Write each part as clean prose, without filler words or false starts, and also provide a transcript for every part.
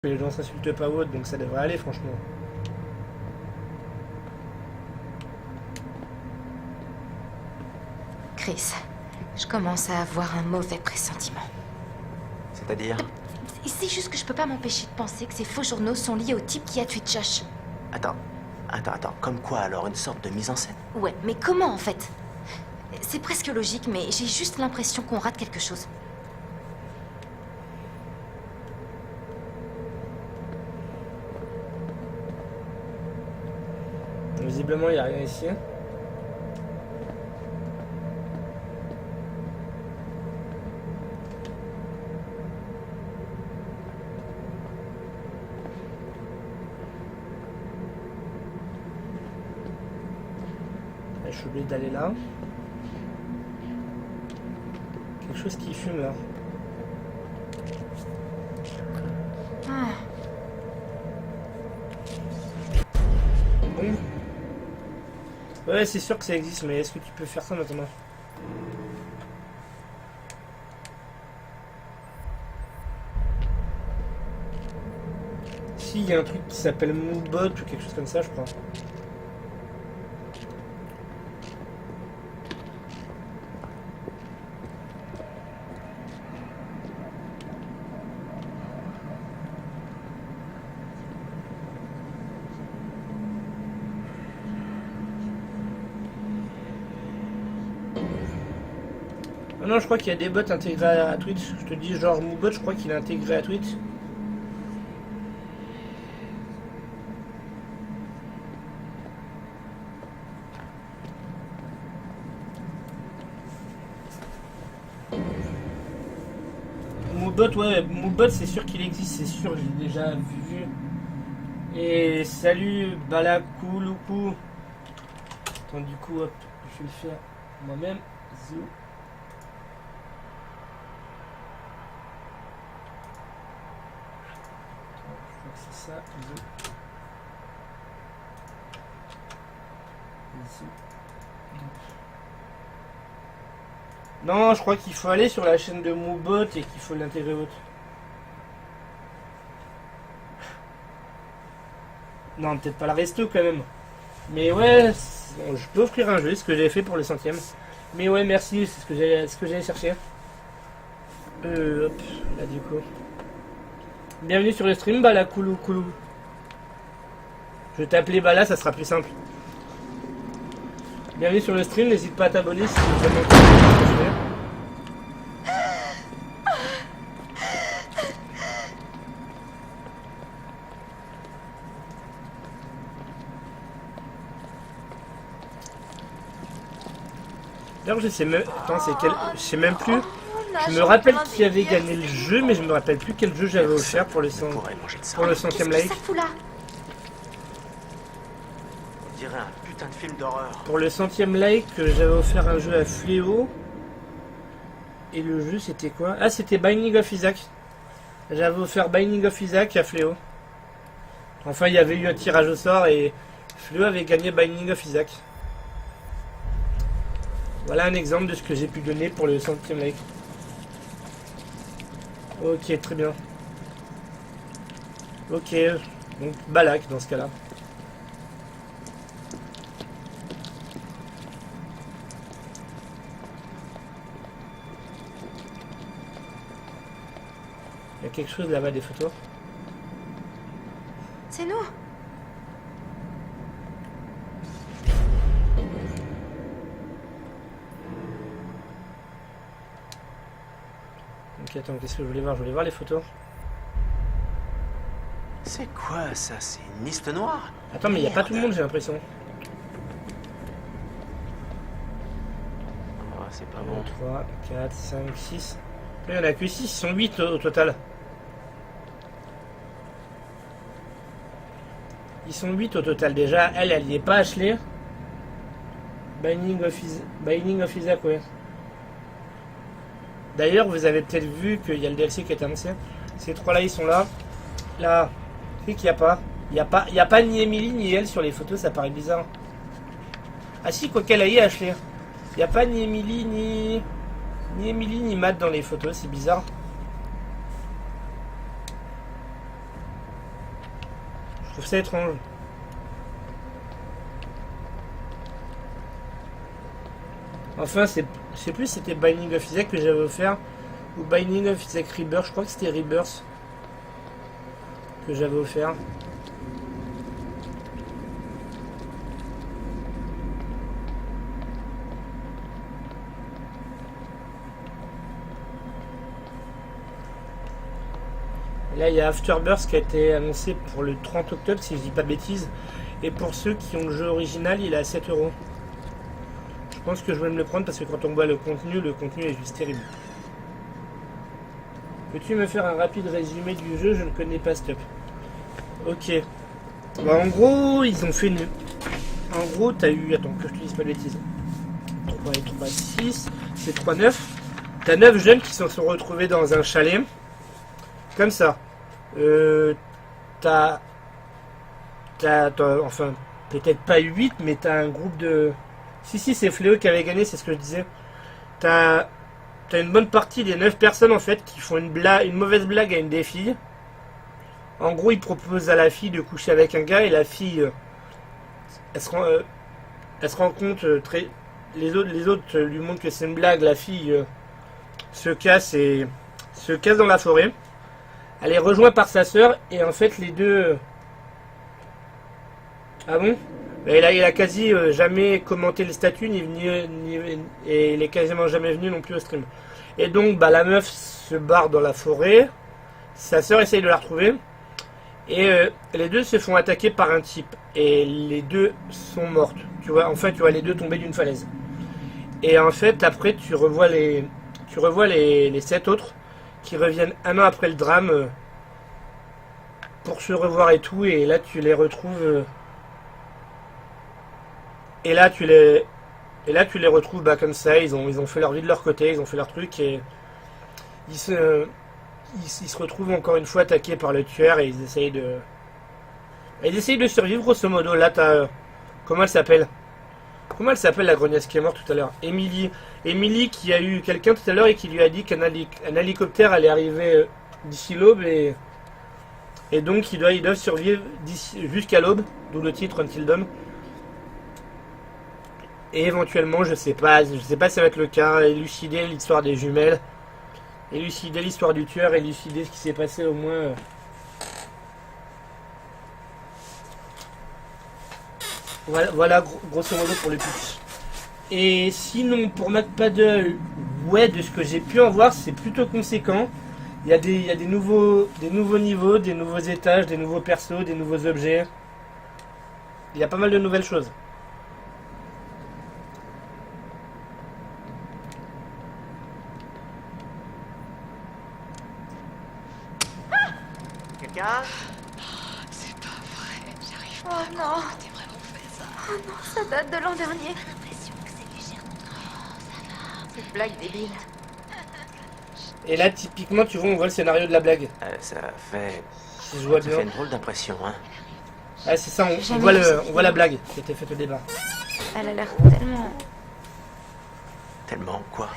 Les gens s'insultent pas ou autre, donc ça devrait aller franchement. Chris, je commence à avoir un mauvais pressentiment. C'est-à-dire? C'est juste que je peux pas m'empêcher de penser que ces faux journaux sont liés au type qui a tué Josh. Attends. Comme quoi alors? Une sorte de mise en scène? Ouais, mais comment en fait? C'est presque logique, mais j'ai juste l'impression qu'on rate quelque chose. Visiblement, il n'y a rien ici. Je suis obligé d'aller là. Quelque chose qui fume là. Ah. Bon. Ouais, c'est sûr que ça existe, mais est-ce que tu peux faire ça maintenant? Si, il y a un truc qui s'appelle Moobot ou quelque chose comme ça, je crois. Ah non, je crois qu'il y a des bots intégrés à Twitch. Je te dis, genre Moobot, je crois qu'il est intégré à Twitch. Moobot, ouais, Moobot, c'est sûr qu'il existe, c'est sûr, j'ai déjà vu. Et salut, Balakouloukou. Attends, du coup, hop, je vais le faire moi-même. Zou. Je crois que c'est ça. Zou. Zou. Non, je crois qu'il faut aller sur la chaîne de Moobot et qu'il faut l'intégrer autre. Non, peut-être pas la resto quand même. Mais ouais, bon, je peux offrir un jeu, ce que j'avais fait pour le 100e. Mais ouais, merci, c'est ce que j'allais chercher. Hop, là du coup. Bienvenue sur le stream, Bala Koulou Koulou. Je vais t'appeler Bala, ça sera plus simple. Bienvenue sur le stream, n'hésite pas à t'abonner si tu veux vraiment. D'ailleurs, je sais même. Attends, c'est quel. Je sais même plus. Je me rappelle qui avait gagné le jeu, mais je me rappelle plus quel jeu j'avais offert pour le 100... pour le 100e like. On dirait un putain de film d'horreur. Pour le 100e like, j'avais offert un jeu à Fléau. Et le jeu, c'était quoi? Ah, c'était Binding of Isaac. J'avais offert Binding of Isaac à Fléau. Enfin, il y avait eu un tirage au sort et Fléau avait gagné Binding of Isaac. Voilà un exemple de ce que j'ai pu donner pour le 100e like. Ok, très bien. Ok, donc Balak dans ce cas-là. Il y a quelque chose là-bas, des photos. C'est nous. Ok, attends, qu'est-ce que je voulais voir? Je voulais voir les photos. C'est quoi ça? C'est une liste noire? Attends, mais il n'y a pas tout le monde, j'ai l'impression. Oh, c'est pas 1, bon. 3, 4, 5, 6. Il n'y en a que 6, ils sont 8 au total. Ils sont 8 au total déjà. Elle n'y est pas Ashley. Binding of Isaac, ouais. D'ailleurs, vous avez peut-être vu qu'il y a le DLC qui est annoncé. Ces trois-là, ils sont là. Là, c'est qu'il n'y a pas. Il n'y a pas ni Emily ni elle sur les photos, ça paraît bizarre. Ah si, quoi qu'elle aille, Ashley. Il n'y a pas ni Emily ni Matt dans les photos, c'est bizarre. Je trouve ça étrange. Enfin, je sais plus si c'était Binding of Isaac que j'avais offert ou Binding of Isaac Rebirth. Je crois que c'était Rebirth que j'avais offert. Là, il y a Afterbirth qui a été annoncé pour le 30 octobre, si je dis pas de bêtises. Et pour ceux qui ont le jeu original, il est à 7 €. Je pense que je vais me le prendre parce que quand on voit le contenu est juste terrible. Peux-tu me faire un rapide résumé du jeu? Je ne connais pas Stop. Ok. Bah, en gros, ils ont fait une... En gros, t'as eu... Attends, que je te dise pas de bêtises. 3 et 3, 6. C'est 3, 9. T'as 9 jeunes qui se sont retrouvés dans un chalet. Comme ça. Enfin, peut-être pas 8, mais t'as un groupe de... Si, c'est Fléau qui avait gagné, c'est ce que je disais. T'as une bonne partie des 9 personnes, en fait, qui font une mauvaise blague à une des filles. En gros, ils proposent à la fille de coucher avec un gars, et la fille... elle se rend compte... les autres lui montrent que c'est une blague. La fille se casse dans la forêt. Elle est rejointe par sa sœur, et en fait, les deux... Ah bon? Il a quasi jamais commenté le statut, et il est quasiment jamais venu non plus au stream. Et donc, bah, la meuf se barre dans la forêt, sa sœur essaye de la retrouver, et les deux se font attaquer par un type, et les deux sont mortes. Tu vois les deux tomber d'une falaise. Et en fait, après, tu revois les 7 autres qui reviennent un an après le drame pour se revoir et tout, et là, tu les retrouves... Et là tu les retrouves comme ça, ils ont fait leur vie de leur côté, ils ont fait leur truc, et ils se retrouvent encore une fois attaqués par le tueur, et ils essayent de survivre grosso modo. Là t'as... Comment elle s'appelle la grognasse qui est morte tout à l'heure? Emily qui a eu quelqu'un tout à l'heure et qui lui a dit qu'un hélicoptère allait arriver d'ici l'aube, et donc ils doivent survivre jusqu'à l'aube, d'où le titre Until Dawn. Et éventuellement, je sais pas si ça va être le cas, élucider l'histoire des jumelles, élucider l'histoire du tueur, élucider ce qui s'est passé au moins. Voilà grosso modo pour le pitch. Et sinon, pour McPaddle, ouais, de ce que j'ai pu en voir, c'est plutôt conséquent. Il y a des nouveaux niveaux, des nouveaux étages, des nouveaux persos, des nouveaux objets. Il y a pas mal de nouvelles choses. C'est pas vrai, j'arrive pas. Oh non, t'es vraiment fait ça. Oh non, ça date de l'an dernier. J'ai l'impression que c'est légèrement trop. Ça va. Cette blague débile. Et là, typiquement, tu vois, on voit le scénario de la blague. Ça fait... Si je vois ça bien. fait une drôle d'impression, hein. Ah, c'est ça, on voit la blague qui était faite au départ. Elle a l'air tellement... Tellement quoi?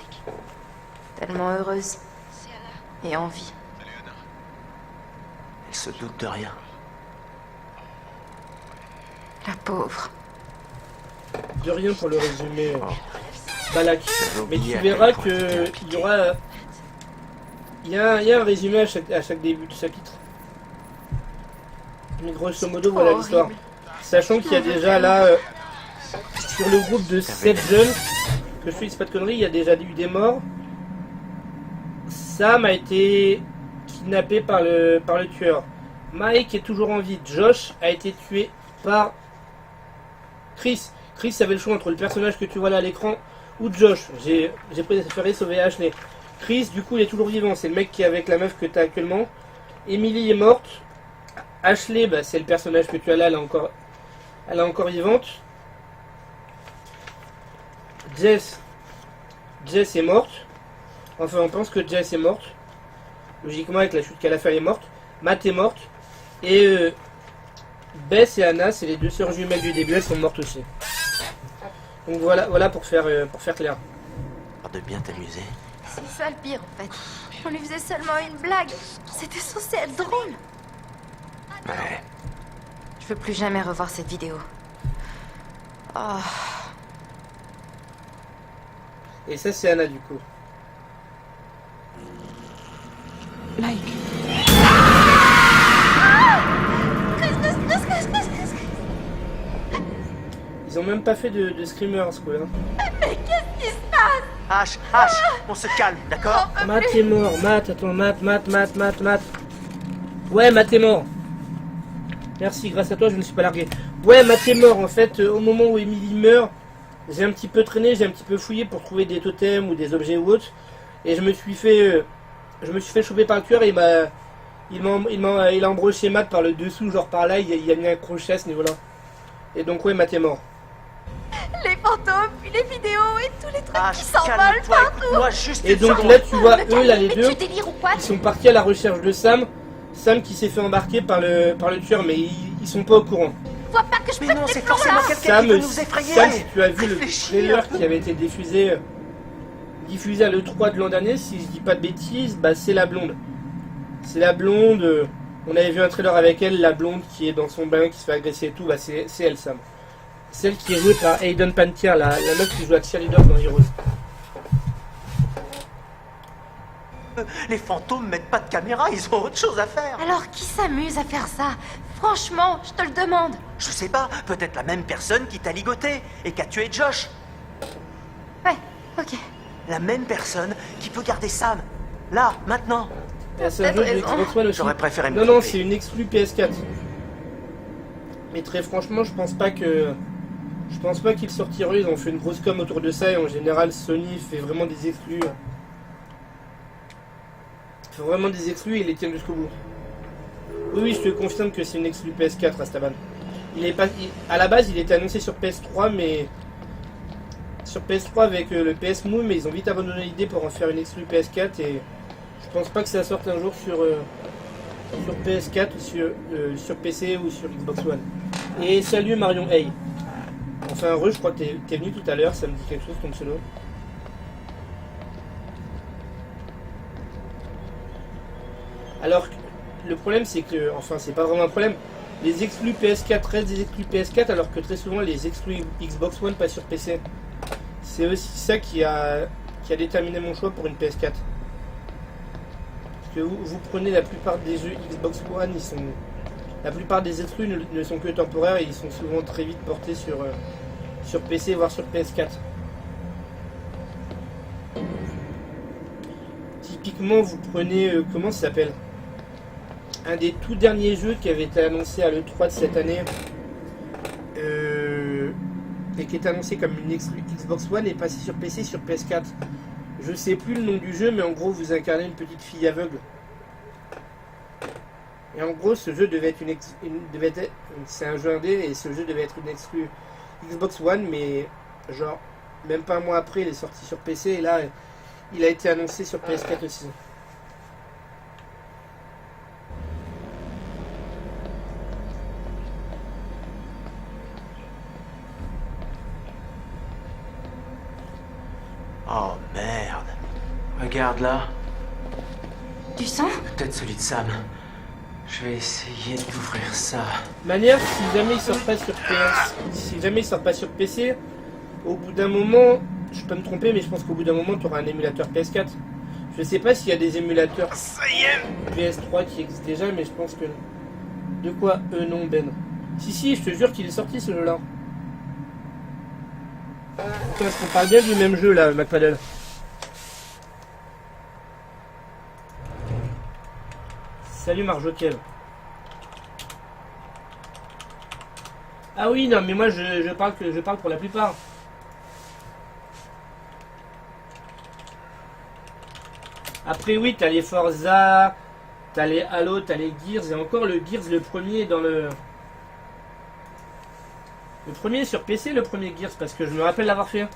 Tellement heureuse. Et en vie. Elle se doute de rien. La pauvre. De rien pour le résumé. Balak. Mais tu oublié verras à quel point que c'était il compliqué. y aura... Il y a un résumé à chaque début de chapitre. Mais grosso modo, trop voilà l'histoire. horrible. Sachant qu'il y a déjà là, sur le groupe de 7 jeunes, que je fais pas de conneries, il y a déjà eu des morts. Sam a été kidnappé par le tueur. Mike est toujours en vie. Josh a été tué par Chris. Chris avait le choix entre le personnage que tu vois là à l'écran ou Josh. J'ai préféré sauver Ashley. Chris, du coup, il est toujours vivant. C'est le mec qui est avec la meuf que tu as actuellement. Emily est morte. Ashley, bah, c'est le personnage que tu as là. Elle est encore vivante. Jess est morte. Enfin, on pense que Jess est morte. Logiquement, avec la chute qu'elle a fait, elle est morte. Matt est morte. Et Bess et Anna, c'est les deux sœurs jumelles du début. Elles sont mortes aussi. Donc voilà pour faire clair. De bien t'amuser. C'est ça le pire en fait. On lui faisait seulement une blague. C'était censé être drôle. Ouais. Je veux plus jamais revoir cette vidéo. Oh. Et ça, c'est Anna, du coup. Like. Ils ont même pas fait de screamers, quoi. Hein. Mais qu'est-ce qui se passe? H, on se calme, d'accord? Matt est mort. Matt, attends, Matt. Ouais, Matt est mort. Merci, grâce à toi, je ne suis pas largué. Ouais, Matt est mort. En fait, au moment où Emily meurt, j'ai un petit peu traîné, j'ai un petit peu fouillé pour trouver des totems ou des objets ou autres. Et je me suis fait choper par le tueur et il a embroché Matt par le dessous, genre par là, il a mis un crochet à ce niveau-là. Et donc, ouais, Matt est mort. Les fantômes, puis les vidéos et tous les trucs H, qui s'envolent calme-toi, partout. écoute-moi juste Et une donc seconde. là, tu vois, eux, là, les Mais deux, tu délires ou quoi? ils sont partis à la recherche de Sam. Sam qui s'est fait embarquer par le tueur, mais ils sont pas au courant. Tu vois pas que je Mais pète non, tes c'est plombs forcément là? quelqu'un qui veut nous effrayer. Sam, si tu as vu le Réfléchis trailer un peu. qui avait été diffusé à l'E3 de l'an dernier, si je dis pas de bêtises, bah c'est la blonde. C'est la blonde, on avait vu un trailer avec elle, la blonde qui est dans son bain, qui se fait agresser et tout, bah c'est elle, Sam. Celle qui est jouée par Hayden Panettiere, la meuf qui joue à Cheerleader dans Heroes. Les fantômes mettent pas de caméra, ils ont autre chose à faire. Alors qui s'amuse à faire ça? Franchement, je te le demande. Je sais pas, peut-être la même personne qui t'a ligoté et qui a tué Josh. Ouais, ok. La même personne qui peut garder Sam. Là, maintenant. C'est un jeu de raison. Xbox One aussi. J'aurais préféré me Non, tromper. c'est une exclue PS4. Mais très franchement, je pense pas qu'ils sortiront. Ils ont fait une grosse com autour de ça et en général, Sony fait vraiment des exclus. Et ils les tiennent jusqu'au bout. Oui, je te confirme que c'est une exclue PS4, Rastaban. À la base, il était annoncé sur PS3, mais sur PS3 avec le PS Move, mais ils ont vite abandonné l'idée pour en faire une exclue PS4 et je pense pas que ça sorte un jour sur PS4 ou sur PC ou sur Xbox One. Et salut Marion Hay. Enfin, je crois que t'es venu tout à l'heure, ça me dit quelque chose ton pseudo. Alors, le problème c'est que, enfin, c'est pas vraiment un problème. Les exclus PS4 restent des exclus PS4 alors que très souvent les exclus Xbox One passent sur PC. C'est aussi ça qui a déterminé mon choix pour une PS4. Parce que vous prenez la plupart des jeux Xbox One, la plupart des exclus ne sont que temporaires et ils sont souvent très vite portés sur PC voire sur PS4. Typiquement, vous prenez comment ça s'appelle? Un des tout derniers jeux qui avait été annoncé à l'E3 de cette année et qui est annoncé comme une exclue Xbox One est passé sur PC, sur PS4. Je sais plus le nom du jeu, mais en gros vous incarnez une petite fille aveugle. Et en gros ce jeu devait être c'est un jeu indé et ce jeu devait être une exclue Xbox One, mais genre même pas un mois après il est sorti sur PC et là il a été annoncé sur PS4 aussi. Oh merde. Regarde là. Du sang? Peut-être celui de Sam. Je vais essayer d'ouvrir ça. Manière, si jamais il sort pas sur PC, au bout d'un moment, je peux me tromper, mais je pense qu'au bout d'un moment, tu auras un émulateur PS4. Je sais pas s'il y a des émulateurs PS3 qui existent déjà, mais je pense que... De quoi? Non, Ben. Si, je te jure qu'il est sorti ce jeu-là. Putain, est-ce qu'on parle bien du même jeu là, McPaddle? Salut Marjokev. Ah oui, non, mais moi je parle pour la plupart. Après oui, t'as les Forza, t'as les Halo, t'as les Gears, et encore le Gears, le premier dans le... Le premier sur PC, le premier Gears, parce que je me rappelle l'avoir fait.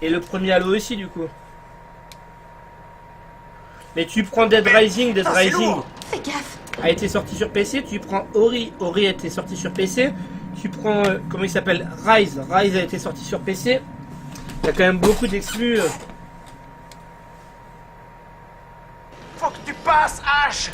Et le premier Halo aussi, du coup. Mais tu prends Dead Rising, Fais gaffe. a été sorti sur PC. Tu prends Ori a été sorti sur PC. Tu prends, comment il s'appelle, Rise a été sorti sur PC. Il y a quand même beaucoup d'exclus. Faut que tu passes, H.